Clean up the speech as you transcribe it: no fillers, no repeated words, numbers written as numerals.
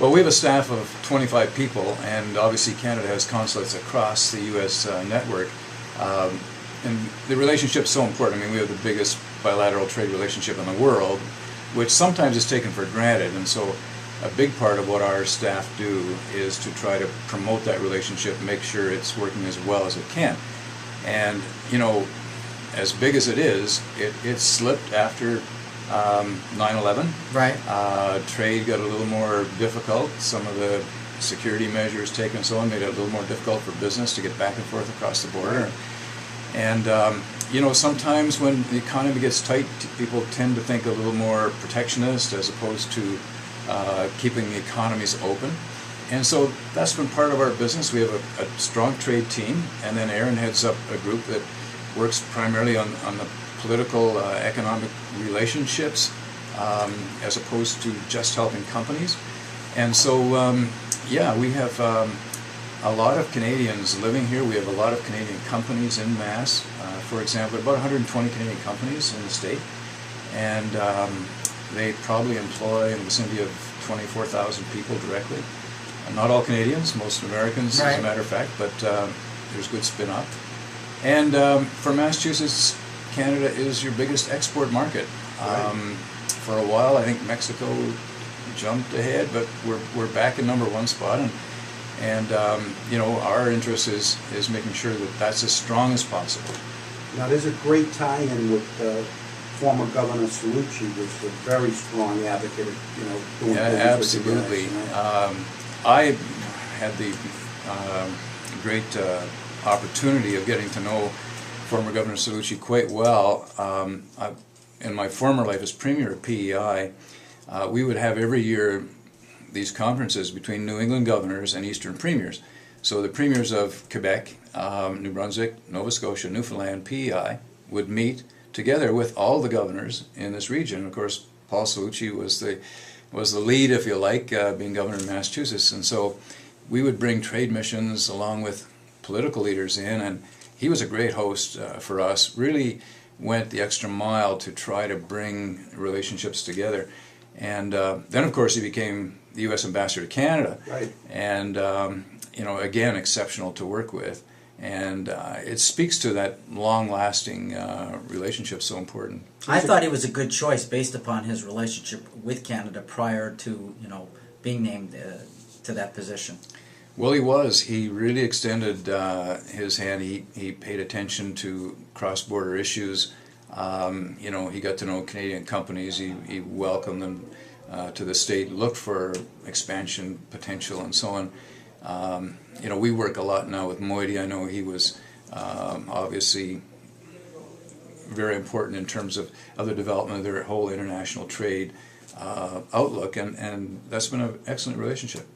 Well, we have a staff of 25 people, and obviously Canada has consulates across the U.S. Network. And the relationship's so important. I mean, we have the biggest bilateral trade relationship in the world, which sometimes is taken for granted. And so a big part of what our staff do is to try to promote that relationship, make sure it's working as well as it can. And, you know, as big as it is, it slipped after 9/11. Right. Trade got a little more difficult. Some of the security measures taken and so on made it a little more difficult for business to get back and forth across the border. And you know, sometimes when the economy gets tight, people tend to think a little more protectionist as opposed to keeping the economies open. And so that's been part of our business. We have a strong trade team, and then Aaron heads up a group that works primarily on the political, economic relationships as opposed to just helping companies. And so, yeah, we have a lot of Canadians living here. We have a lot of Canadian companies in mass. For example, about 120 Canadian companies in the state, and they probably employ in the vicinity of 24,000 people directly. Not all Canadians, most Americans, right, as a matter of fact, but there's good spin up. And for Massachusetts, Canada is your biggest export market. Right. For a while, I think Mexico jumped ahead, but we're back in #1 spot, and you know, our interest is making sure that that's as strong as possible. Now, there's a great tie-in with former Governor Cellucci, was a very strong advocate of, you know, doing business with you guys, absolutely. you know? I had the great opportunity of getting to know former Governor Cellucci quite well. In my former life as Premier of PEI, we would have every year these conferences between New England governors and Eastern premiers. So the premiers of Quebec, New Brunswick, Nova Scotia, Newfoundland, PEI would meet together with all the governors in this region. Of course, Paul Cellucci was the lead, if you like, being governor of Massachusetts. And so we would bring trade missions along with political leaders in, and he was a great host for us, really went the extra mile to try to bring relationships together. And then, of course, he became the U.S. Ambassador to Canada. Right. And, you know, again, exceptional to work with. And it speaks to that long-lasting relationship, so important. I thought he was a good choice based upon his relationship with Canada prior to, you know, being named to that position. Well, he was. He really extended his hand. He paid attention to cross-border issues. You know, he got to know Canadian companies. He welcomed them to the state, looked for expansion potential, and so on. You know, we work a lot now with Moiety. I know he was obviously very important in terms of the development of their whole international trade outlook, and that's been an excellent relationship.